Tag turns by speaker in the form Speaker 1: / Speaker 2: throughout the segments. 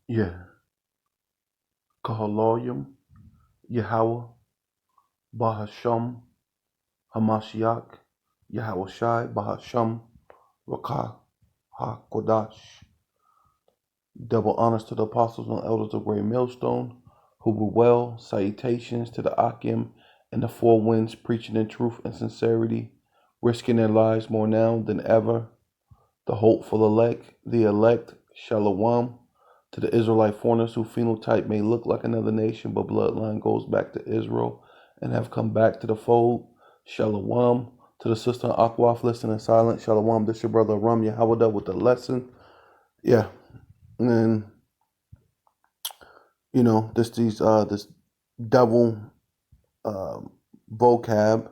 Speaker 1: Yeah. Kahaloyim, Yahweh, Bahasham, Hamashiach, Yahweh Shai, Bahasham, Rakah, HaKodash. Double honors to the apostles and elders of Great Millstone, who were well. Salutations to the Akim and the four winds, preaching in truth and sincerity, risking their lives more now than ever. The hopeful elect, Shalom, to the Israelite foreigners whose phenotype may look like another nation, but bloodline goes back to Israel and have come back to the fold. Shalom. To the sister Akwaf, listening silent. Shalom. This your brother Ram Yahawada with the lesson. Yeah. And then, this double vocab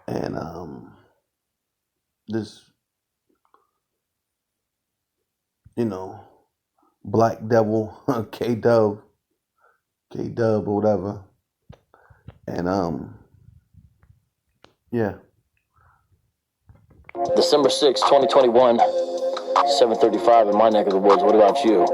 Speaker 1: and this, black devil, K-Dub or whatever. And yeah.
Speaker 2: December 6, 2021, 7:35 in my neck of the woods. What about you?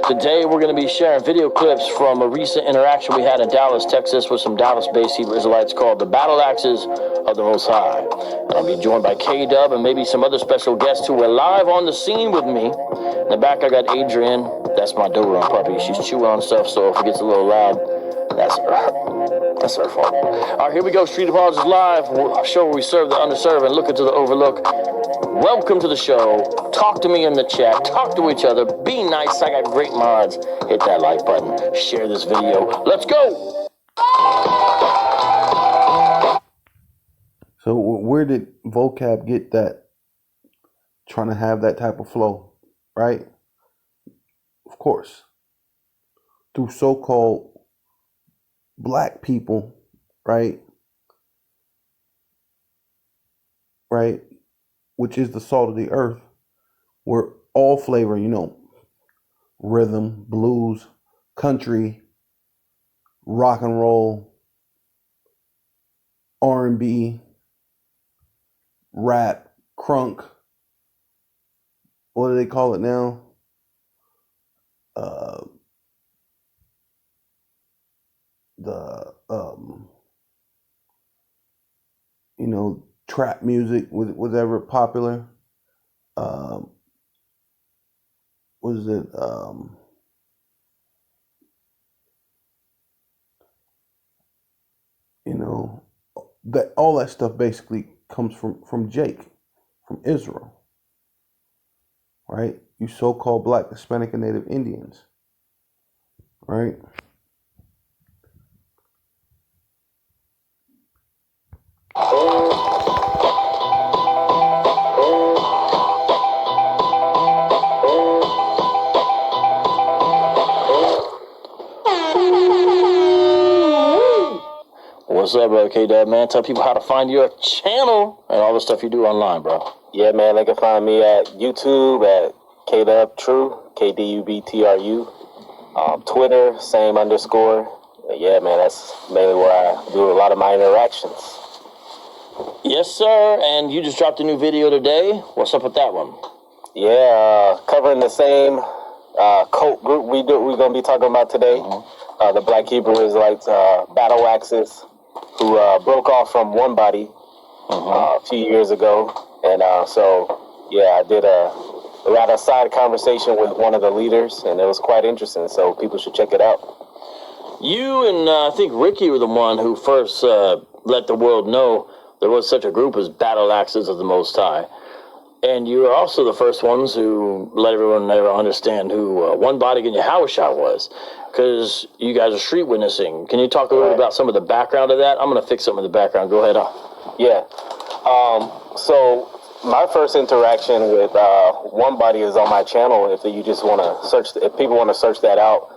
Speaker 2: Today we're going to be sharing video clips from a recent interaction we had in Dallas, Texas with some Dallas-based Hebrew Israelites called the Battle Axes of the Most High. And I'll be joined by K-Dub and maybe some other special guests who are live on the scene with me. In the back I got Adrian. That's my Doberman puppy. She's chewing on stuff, so if it gets a little loud, that's her fault. All right, here we go. Street Apologists Live, a show where we serve the underserved and look into the overlooked. Welcome to the show. Talk to me in the chat. Talk to each other. Be nice. I got great mods. Hit that like button. Share this video. Let's go.
Speaker 1: So where did Vocab get that, trying to have that type of flow, right? Of course. Through so-called black people, right? Right? Which is the salt of the earth, where all flavor, rhythm, blues, country, rock and roll, R&B, rap, crunk, what do they call it now? Trap music was ever popular. Was it that all that stuff basically comes from Jake, from Israel, right? You so-called black, Hispanic, and Native Indians, right?
Speaker 2: What's up, brother K-Dub, man? Tell people how to find your channel and all the stuff you do online, bro.
Speaker 3: Yeah, man, they can find me at YouTube at K-Dub True, KDUBTRU. Twitter, same _. Yeah, man, that's mainly where I do a lot of my interactions.
Speaker 2: Yes, sir. And you just dropped a new video today. What's up with that one?
Speaker 3: Yeah, covering the same cult group we're going to be talking about today. Mm-hmm. The Black Hebrew Israelites, Battle Axes, who broke off from One Body a few years ago. And I did a rather side conversation with one of the leaders, and it was quite interesting, so people should check it out.
Speaker 2: You and I think Ricky were the one who first let the world know there was such a group as Battle Axes of the Most High. And you were also the first ones who let everyone ever understand who One Body and Yahushua was, because you guys are street witnessing. Can you talk a little about some of the background of that? I'm going to fix some of the background. Go ahead.
Speaker 3: Yeah. So my first interaction with One Body is on my channel. If you just want to search, if people want to search that out.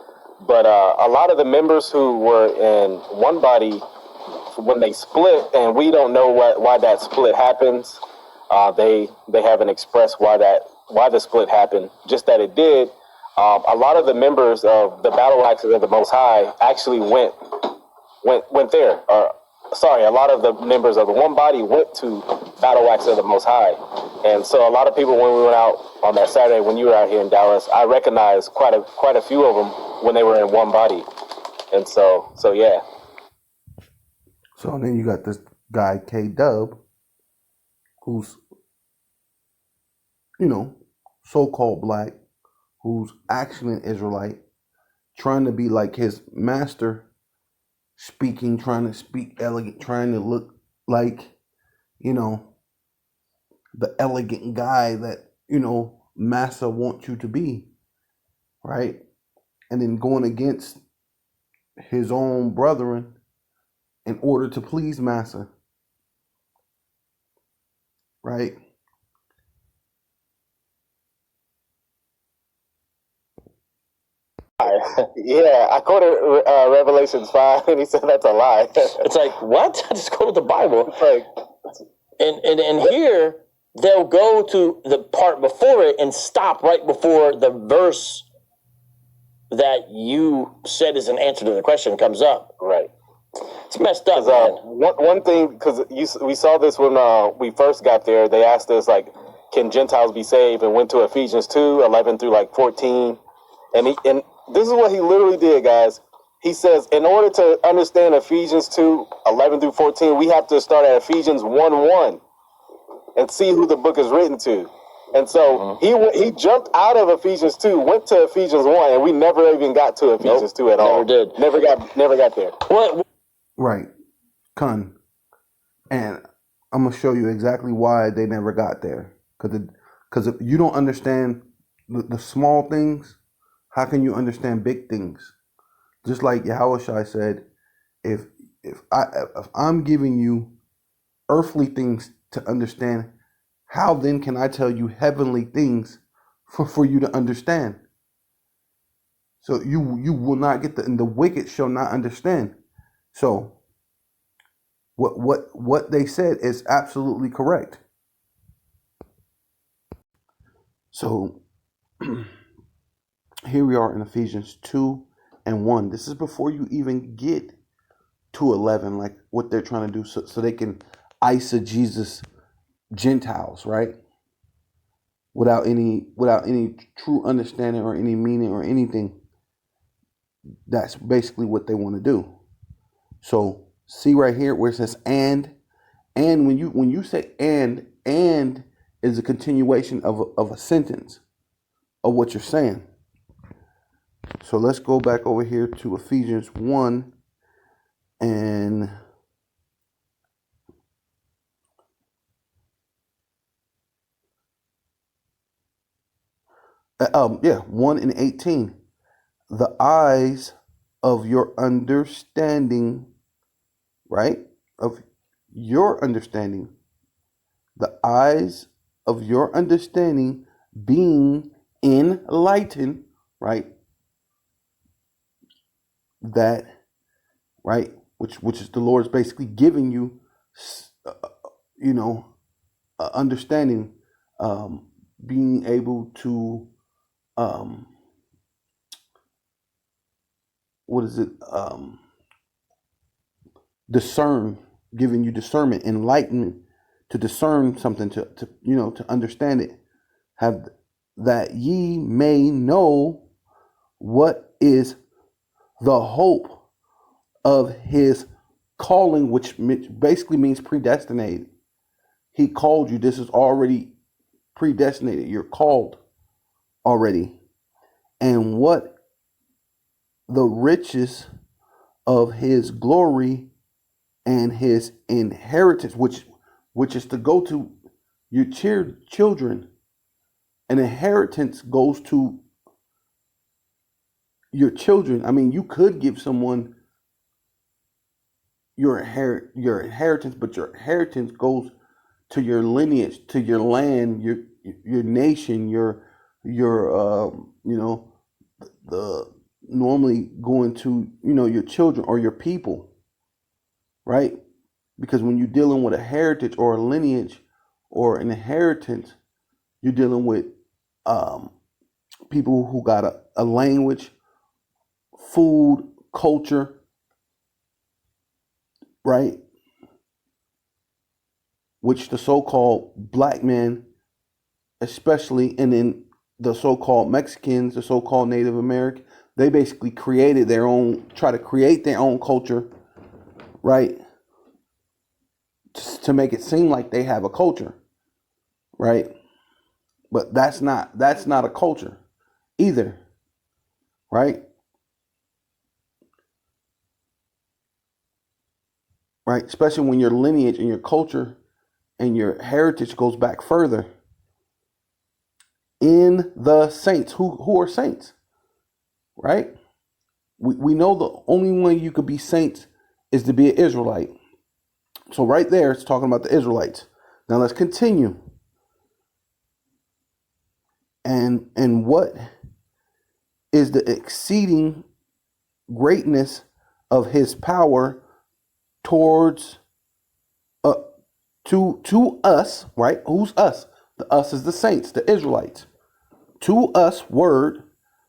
Speaker 3: But a lot of the members who were in One Body, when they split, and we don't know why that split happens. They haven't expressed why the split happened. Just that it did. A lot of the members of the Battle Axes of the Most High actually went there, or a lot of the members of the one body went to Battle Wax of the Most High. And so a lot of people, when we went out on that Saturday, when you were out here in Dallas, I recognized quite a few of them when they were in one body. And so yeah.
Speaker 1: So then you got this guy, K-Dub, who's, so-called black, who's actually an Israelite, trying to be like his master, trying to speak elegant, trying to look like, the elegant guy that, Massa wants you to be, right? And then going against his own brethren in order to please Massa, right?
Speaker 3: Yeah, I quoted Revelations 5, and he said that's a lie.
Speaker 2: It's like, what? I just quoted the Bible.
Speaker 3: It's like,
Speaker 2: and here, they'll go to the part before it and stop right before the verse that you said is an answer to the question comes up.
Speaker 3: right.
Speaker 2: It's messed up, man.
Speaker 3: One thing, because we saw this when we first got there. They asked us, like, can Gentiles be saved? And went to Ephesians 2:11 through like 14. And this is what he literally did, guys. He says, in order to understand Ephesians 2:11 through 14, we have to start at Ephesians 1:1 and see who the book is written to. And so he jumped out of Ephesians 2, went to Ephesians 1, and we never even got to Ephesians 2 at all.
Speaker 2: Never did.
Speaker 3: Never got there.
Speaker 2: What?
Speaker 1: Right. And I'm going to show you exactly why they never got there. Because if you don't understand the small things, how can you understand big things? Just like Yahushua said, if I'm giving you earthly things to understand, how then can I tell you heavenly things for you to understand? So you will not get and the wicked shall not understand. So what they said is absolutely correct. So here we are in Ephesians 2:1. This is before you even get to 11, like what they're trying to do, so they can eisegesis Gentiles, right? Without any true understanding or any meaning or anything. That's basically what they want to do. So see right here where it says and when you say and is a continuation of a sentence of what you're saying. So let's go back over here to Ephesians 1 and 1:18. The eyes of your understanding, right? Of your understanding. The eyes of your understanding being enlightened, right? That, right? Which is the Lord's basically giving you, understanding, being able to, discern, giving you discernment, enlightenment to discern something, to understand it, have that ye may know what is the hope of his calling, which basically means predestinated. He called you. This is already predestinated. You're called already. And what the riches of his glory and his inheritance, which is to go to your children. An inheritance goes to your children. I mean, you could give someone your inheritance, but your inheritance goes to your lineage, to your land, your nation, your the normally going to your children or your people, right? Because when you're dealing with a heritage or a lineage or an inheritance, you're dealing with people who got a language, food, culture, right? which the so-called black men, especially, and then the so-called Mexicans, the so-called Native American, they basically created their own, try to create their own culture, right? To make it seem like they have a culture, right? But that's not a culture either, right? Right? Especially when your lineage and your culture and your heritage goes back further. In the saints, who are saints, right? We know the only way you could be saints is to be an Israelite. So right there, it's talking about the Israelites. Now let's continue. And what is the exceeding greatness of his power towards to us, right? Who's us? The us is the saints, the Israelites. To us, word,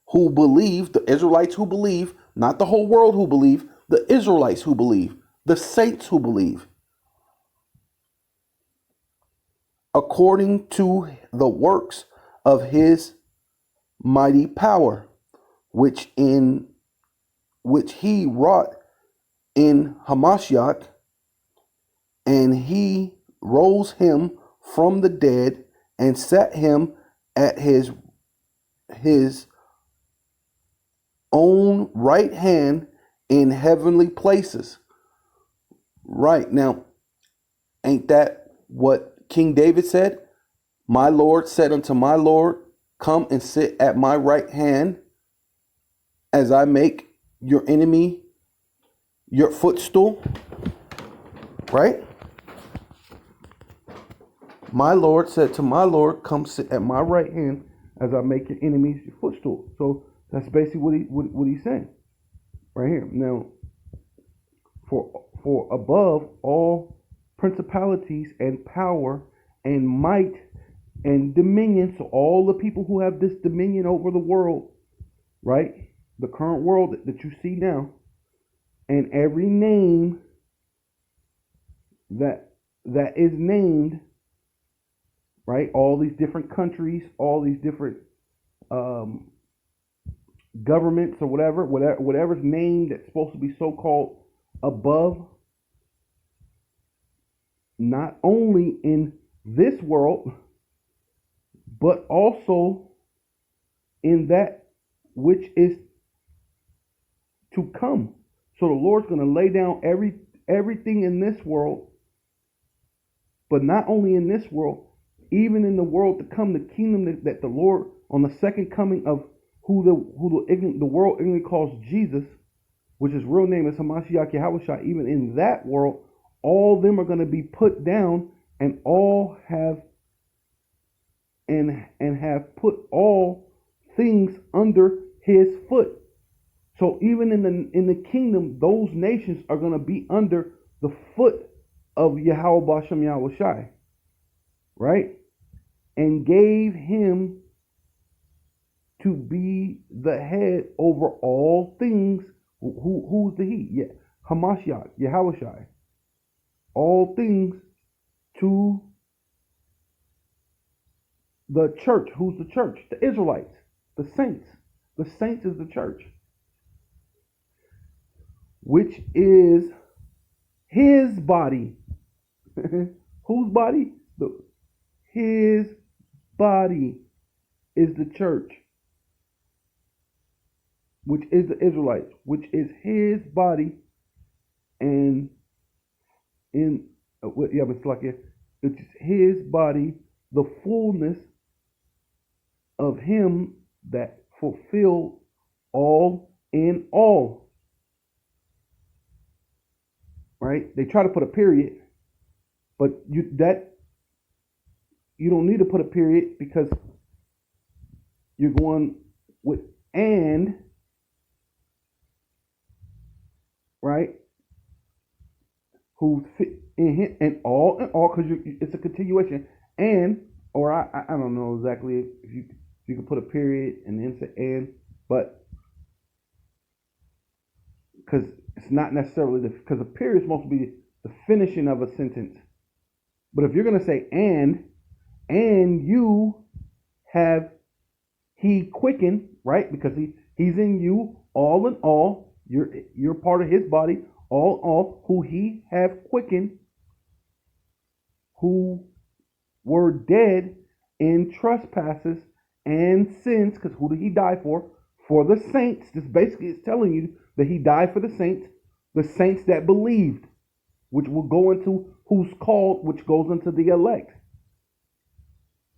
Speaker 1: who believe, the Israelites who believe, not the whole world who believe, the Israelites who believe, the saints who believe. According to the works of his mighty power, which he wrought in Hamashiach, and he rose him from the dead and set him at his own right hand in heavenly places. Right, now, ain't that what King David said? My Lord said unto my Lord, come and sit at my right hand as I make your enemy your footstool. Right? My Lord said to my Lord, come sit at my right hand as I make your enemies your footstool. So that's basically what he's saying right here. Now, for above all principalities and power and might and dominion, so all the people who have this dominion over the world, right? The current world that you see now, and every name that is named, right? All these different countries, all these different governments or whatever's named that's supposed to be so-called above, not only in this world, but also in that which is to come. So the Lord's going to lay down everything in this world, but not only in this world, even in the world to come, the kingdom that the Lord, on the second coming of who the world ignorantly calls Jesus, which his real name is Hamashiach Yahushua, even in that world, all of them are going to be put down, and all have put all things under his foot. So even in the kingdom, those nations are going to be under the foot of Yahweh Bashem Yahushai, right? And gave him to be the head over all things. Who's the he? Yeah, Hamashiach, Yahushai. All things to the church. Who's the church? The Israelites, the saints. The saints is the church, which is his body. Whose body? His body is the church, which is the Israelites, which is his body, and it's his body, the fullness of him that fulfilled all in all. Right? They try to put a period, but you don't need to put a period, because you're going with and, right? Who fit in him and all, because it's a continuation. And, or I don't know exactly if you could put a period and then say and, but because it's not necessarily because a period is supposed to be the finishing of a sentence, But if you're going to say and you have he quickened, right? Because he's in you, all in all. You're part of his body, all in all, who he have quickened, who were dead in trespasses and sins. Because who did he die for? For the saints. This basically is telling you that he died for the saints that believed, which will go into who's called, which goes into the elect.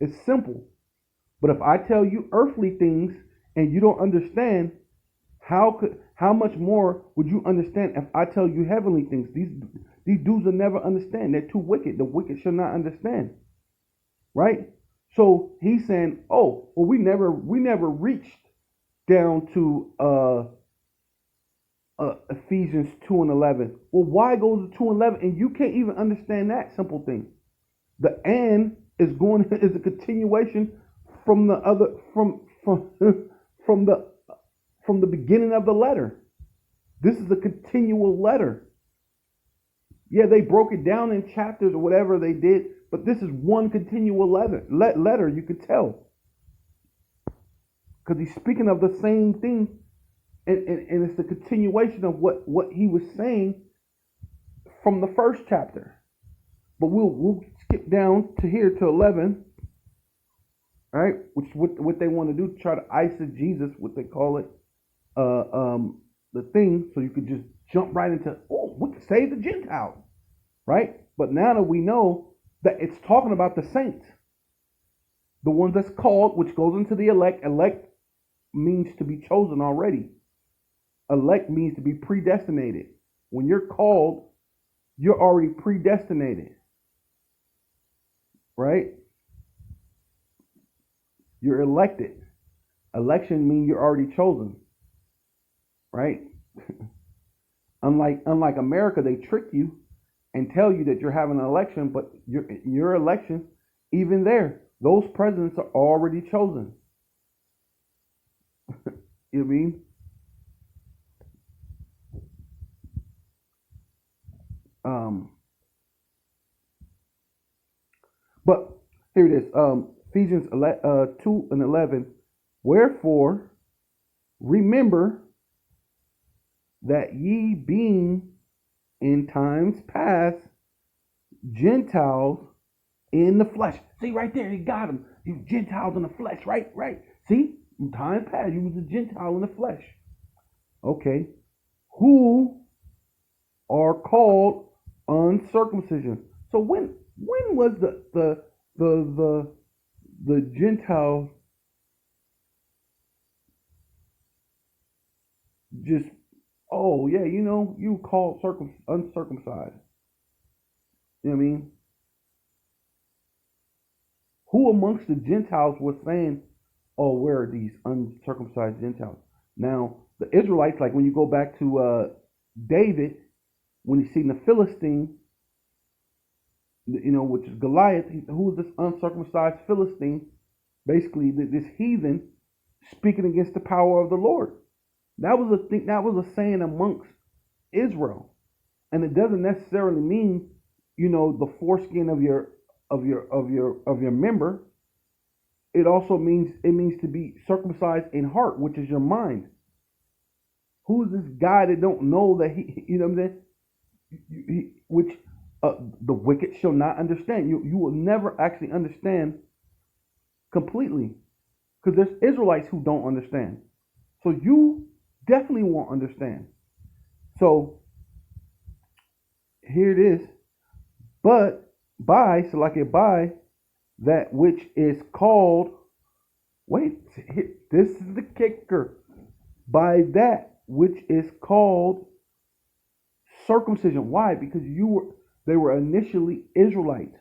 Speaker 1: It's simple. But if I tell you earthly things and you don't understand, how much more would you understand if I tell you heavenly things? These dudes will never understand. They're too wicked. The wicked shall not understand. Right? So he's saying, oh, well, we never reached down to Ephesians 2 and 11. Well, why go to 2 and 11? And you can't even understand that simple thing. The and is is a continuation from the other from the beginning of the letter. This is a continual letter. Yeah, they broke it down in chapters or whatever they did, but this is one continual letter. You could tell, because he's speaking of the same thing, and it's the continuation of what he was saying from the first chapter. But we'll skip down to here to 11. All right, which what they want to do, try to eisegesis, what they call it, the thing, so you could just jump right into, oh, we can save the Gentiles, right? But now that we know that it's talking about the saints, the ones that's called, which goes into the elect. Elect means to be chosen already. Elect means to be predestinated. When you're called, you're already predestinated, right? You're elected. Election means you're already chosen, right? Unlike America, they trick you and tell you that you're having an election, but your election, even there, those presidents are already chosen. You know what I mean? But here it is. Ephesians 2 and 11. Wherefore, remember that ye being in times past Gentiles in the flesh. See right there, he got them. You Gentiles in the flesh, right? See, in time past, you was a Gentile in the flesh. Okay. Who are called uncircumcision. So when was the Gentiles just, oh yeah, you called uncircumcised? You know what I mean? Who amongst the Gentiles was saying, oh, where are these uncircumcised Gentiles? Now, the Israelites, like when you go back to David, when he seen the Philistine, which is Goliath, who is this uncircumcised Philistine, basically this heathen, speaking against the power of the Lord. That was a thing. That was a saying amongst Israel, and it doesn't necessarily mean, the foreskin of your member. It also means to be circumcised in heart, which is your mind. Who is this guy that don't know that he, what I'm saying? Which the wicked shall not understand. You will never actually understand completely, because there's Israelites who don't understand. So you definitely won't understand. So here it is. But by that which is called, this is the kicker. By that which is called circumcision. Why? Because they were initially Israelites.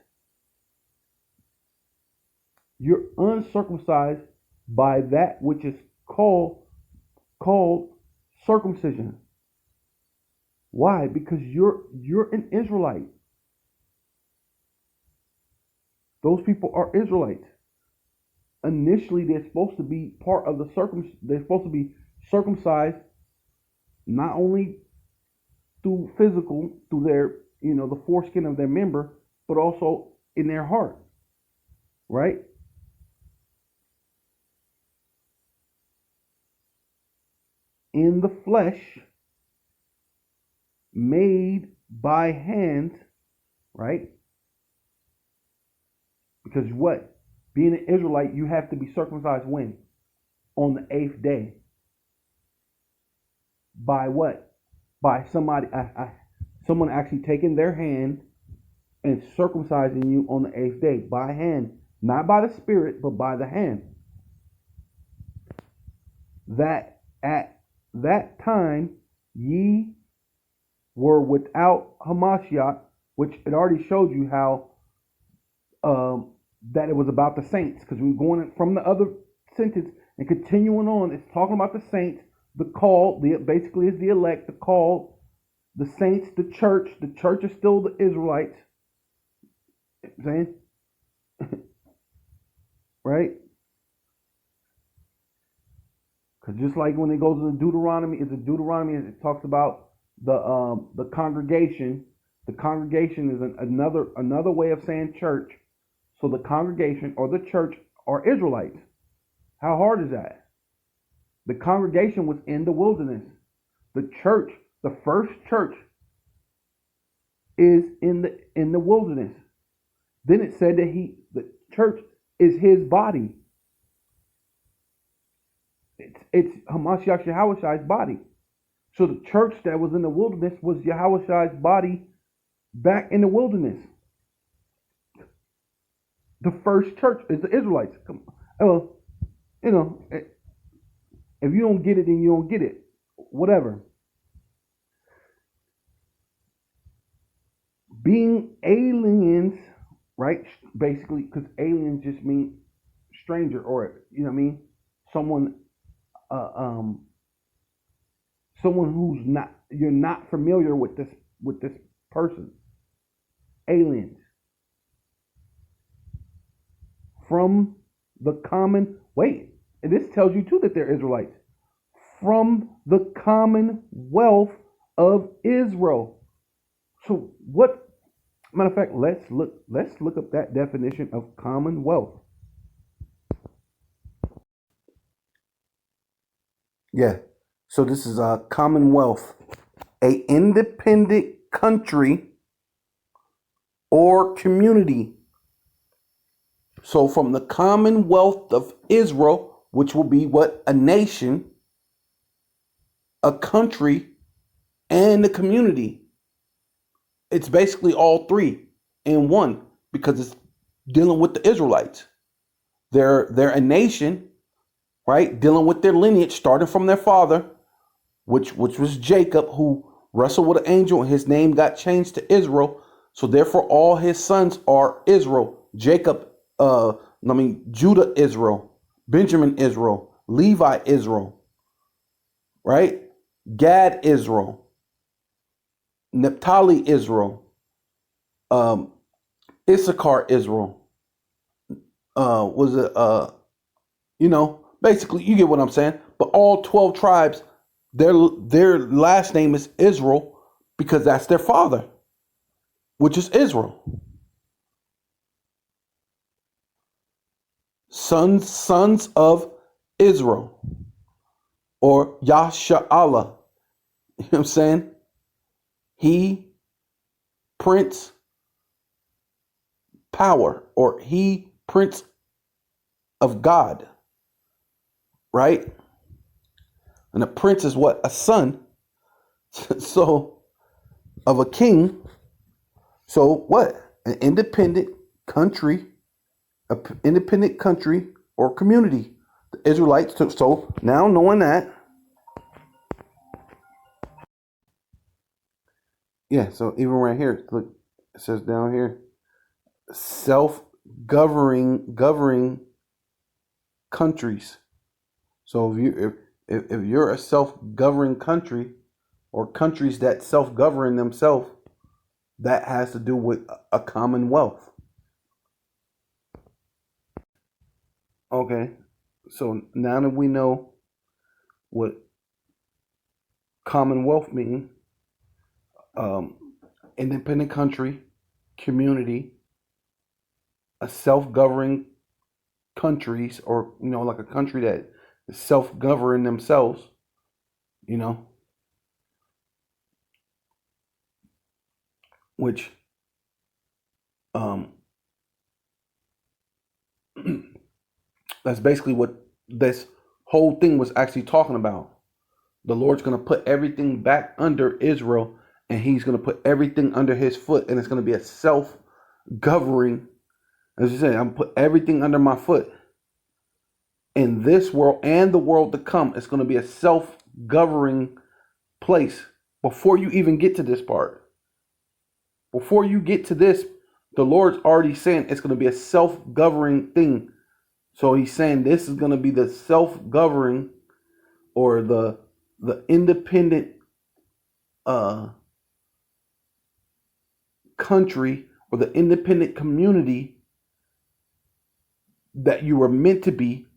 Speaker 1: You're uncircumcised by that which is called circumcision. Why? Because you're an Israelite. Those people are Israelites. Initially, they're supposed to be part of they're supposed to be circumcised, not only through their, the foreskin of their member, but also in their heart, right? In the flesh, made by hand, right? Because what? Being an Israelite, you have to be circumcised when? On the 8th day. By what? By somebody, someone actually taking their hand and circumcising you on the 8th day by hand, not by the Spirit, but by the hand. That at that time ye were without Hamashiach, which it already showed you how that it was about the saints, because we were going from the other sentence and continuing on. It's talking about the saints, the called, basically is the elect, the called, the saints, the church. The church is still the Israelites. Saying, right? Because just like when it goes to Deuteronomy, it talks about the congregation. The congregation is another way of saying church. So the congregation or the church are Israelites. How hard is that? The congregation was in the wilderness. The church, the first church, is in the wilderness. Then it said that the church is his body. It's Hamashiach Yahushai's body. So the church that was in the wilderness was Yahushai's body back in the wilderness. The first church is the Israelites. If you don't get it, then you don't get it. Whatever. Being aliens, right? Basically, because aliens just mean stranger, or you know what I mean, someone who's not, you're not familiar with this person. Aliens. From the common, and this tells you too that they're Israelites. From the commonwealth of Israel. So what, matter of fact, let's look up that definition of commonwealth. Yeah. So this is a commonwealth, a independent country or community. So from the commonwealth of Israel, which will be what? A nation, a country, and a community. It's basically all three in one, because it's dealing with the Israelites. They're a nation, right? Dealing with their lineage, starting from their father, which was Jacob, who wrestled with an angel, and his name got changed to Israel. So therefore, all his sons are Israel. Jacob, Judah, Israel, Benjamin, Israel, Levi, Israel, right? Gad, Israel, Naphtali, Israel, Issachar, Israel. Basically, you get what I'm saying. But all 12 tribes, their last name is Israel, because that's their father, which is Israel. Sons of Israel, or Yasha'Allah. You know what I'm saying? He, Prince Power, or he, Prince of God, right? And a prince is what? A son. So, of a king. So what? An independent country or community. The Israelites took, so now knowing that, yeah, so even right here, look, it says down here, governing countries. So if you're a self-governing country, or countries that self-govern themselves, that has to do with a commonwealth. Okay, so now that we know what commonwealth means, independent country, community, a self-governing countries, or like a country that is self-governing themselves, which that's basically what this whole thing was actually talking about. The Lord's going to put everything back under Israel, and he's going to put everything under his foot, and it's going to be a self-governing. As you say, I'm going to put everything under my foot. In this world and the world to come, it's going to be a self-governing place. Before you even get to this part, before you get to this, the Lord's already saying it's going to be a self-governing thing. So he's saying this is going to be the self-governing, or the independent country, or the independent community that you were meant to be.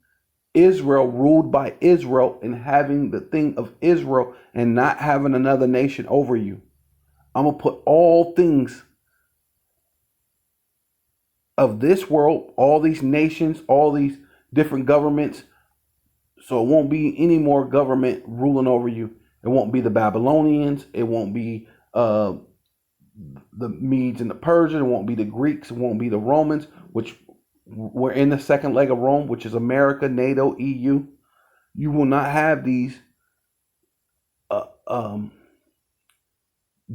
Speaker 1: Israel, ruled by Israel, and having the thing of Israel, and not having another nation over you. I'm going to put all things of this world, all these nations, all these different governments, so it won't be any more government ruling over you. It won't be the Babylonians. It won't be the Medes and the Persians. It won't be the Greeks. It won't be the Romans, which we're in the second leg of Rome, which is America, NATO, EU. You will not have these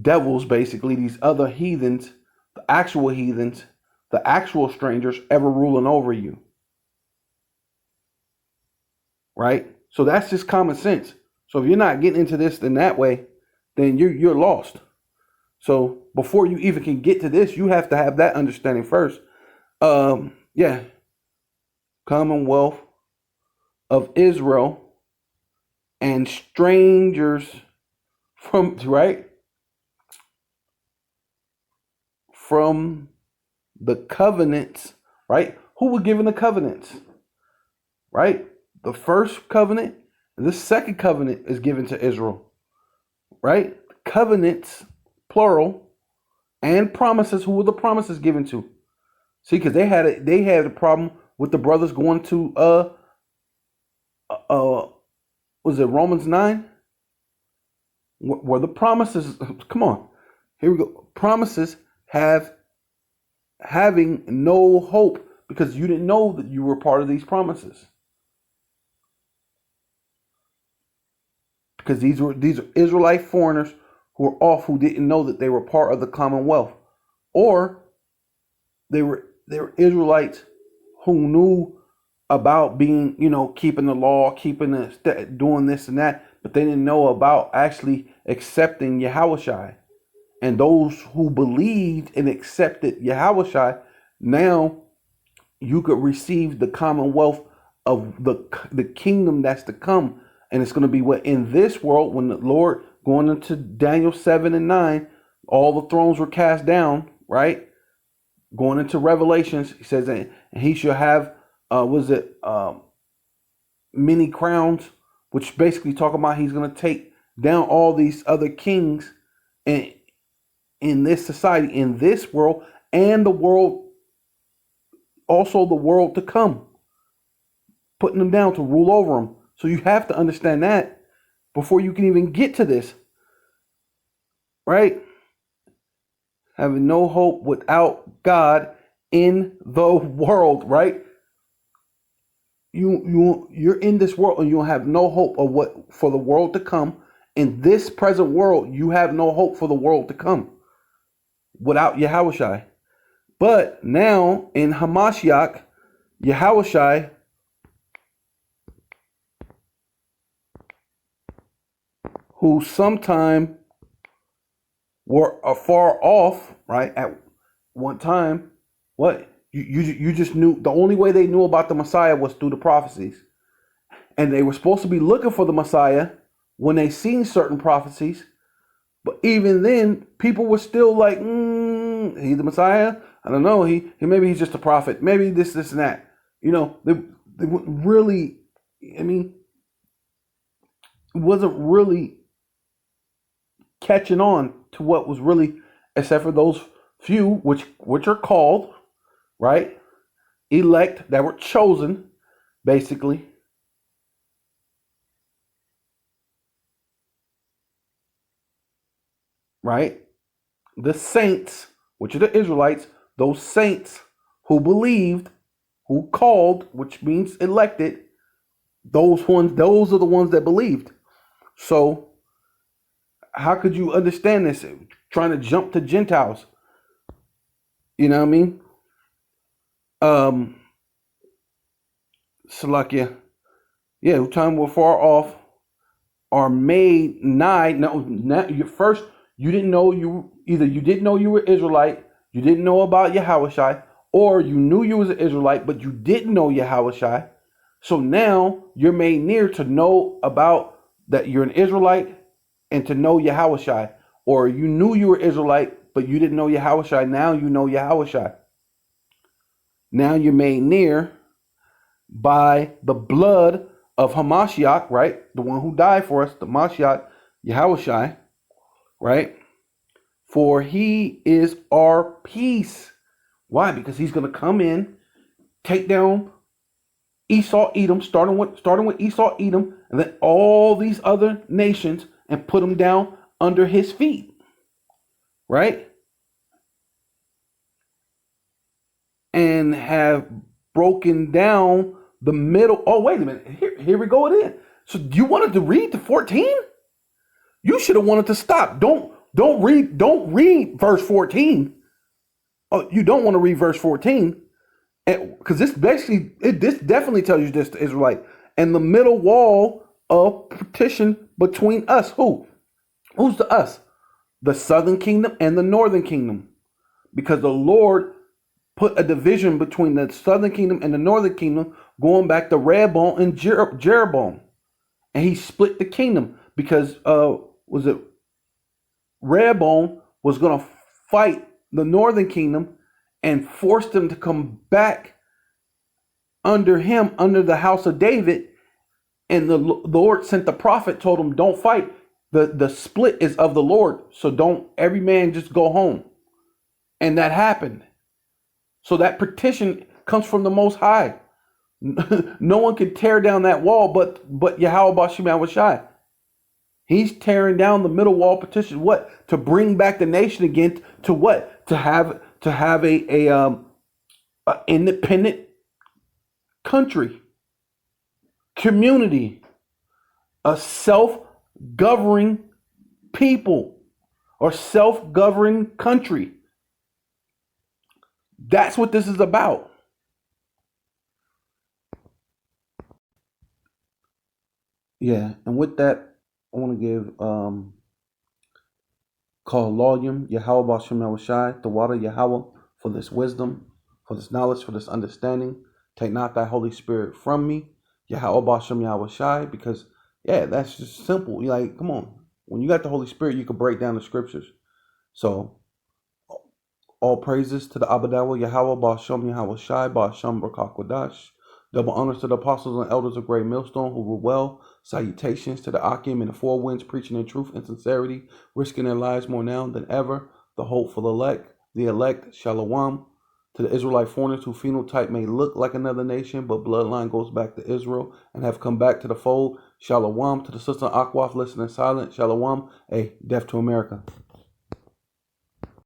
Speaker 1: devils, basically, these other heathens, the actual strangers ever ruling over you. Right? So that's just common sense. So if you're not getting into this in that way, then you're lost. So before you even can get to this, you have to have that understanding first. Commonwealth of Israel and strangers from the covenants, right? Who were given the covenants, right? The first covenant and the second covenant is given to Israel, right? Covenants, plural, and promises. Who were the promises given to? See, because they had a problem with the brothers going to was it Romans 9? Where the promises, come on, here we go. Promises having no hope, because you didn't know that you were part of these promises. Because these are Israelite foreigners who didn't know that they were part of the Commonwealth, or they were Israelites who knew about being, keeping the law, doing this and that, but they didn't know about actually accepting Yahushua. And those who believed and accepted Yahushua, now you could receive the commonwealth of the kingdom that's to come. And it's going to be what in this world, when the Lord, going into Daniel 7 and 9, all the thrones were cast down, right? Going into Revelations, he says, and he shall have, many crowns, which basically talk about he's going to take down all these other kings and in this society, in this world, and the world, also the world to come, putting them down to rule over them. So you have to understand that before you can even get to this, right? Having no hope without God in the world, right? You're in this world and you have no hope of what for the world to come. In this present world, you have no hope for the world to come without Yahushua. But now in Hamashiach, Yahushua, who sometime were afar off, right? At one time, what? You just knew, the only way they knew about the Messiah was through the prophecies. And they were supposed to be looking for the Messiah when they seen certain prophecies. But even then, people were still like, he the Messiah? I don't know. Maybe he's just a prophet. Maybe this and that. They wouldn't really, it wasn't really catching on to what was really, except for those few which are called, right? elect, that were chosen, basically. Right? The saints, which are the Israelites, those saints who believed, who called, which means elected, those are the ones that believed. So how could you understand this? Trying to jump to Gentiles. You know what I mean? Salakia. Yeah, who time were far off are made nigh. No, first you didn't know you didn't know you were Israelite, you didn't know about Yahushai, or you knew you was an Israelite, but you didn't know Yahushai. So now you're made near to know about that you're an Israelite and to know Yahushai. Or you knew you were Israelite, but you didn't know Yahushai. Now you know Yahushai. Now you're made near by the blood of Hamashiach, right? The one who died for us, the Mashiach, Yahushai, right? For he is our peace. Why? Because he's going to come in, take down Esau, Edom, starting with Esau, Edom, and then all these other nations, and put them down under his feet, right? And have broken down the middle. Oh, wait a minute. Here we go again. So you wanted to read to 14? You should have wanted to stop. Don't read verse 14. Oh, you don't want to read verse 14. Because this definitely tells you this to Israelite. And the middle wall of partition between us. Who's the us? The southern kingdom and the northern kingdom. Because the Lord put a division between the southern kingdom and the northern kingdom, going back to Rehoboam and Jeroboam. And he split the kingdom because Rehoboam was going to fight the northern kingdom and force them to come back under him, under the house of David. And the Lord sent the prophet, told him, don't fight. The split is of the Lord. So don't every man just go home. And that happened. So that petition comes from the Most High. No one can tear down that wall but Yahweh Bashim Yahushai. He's tearing down the middle wall petition. What? To bring back the nation again. To what? To have a independent country, community, a self-governing people, or self-governing country. That's what this is about. Yeah, and with that, I want to give call Loyum Yahweh Bashem Yahushai, the water Yahweh, for this wisdom, for this knowledge, for this understanding. Take not thy Holy Spirit from me, Yahweh Bashem Yahushai, because that's just simple. You're like, come on, when you got the Holy Spirit, you can break down the scriptures. So all praises to the Abadawa Yahweh Bashem Yahushai Bashem Barakah Kodash. Double honors to the apostles and elders of Great Millstone who rule well. Salutations to the Akim and the four winds, preaching in truth and sincerity, risking their lives more now than ever. The hopeful elect, Shalom. To the Israelite foreigners whose phenotype may look like another nation, but bloodline goes back to Israel and have come back to the fold. Shalom. To the sister Akwaf listening silent. Shalom. Death to America.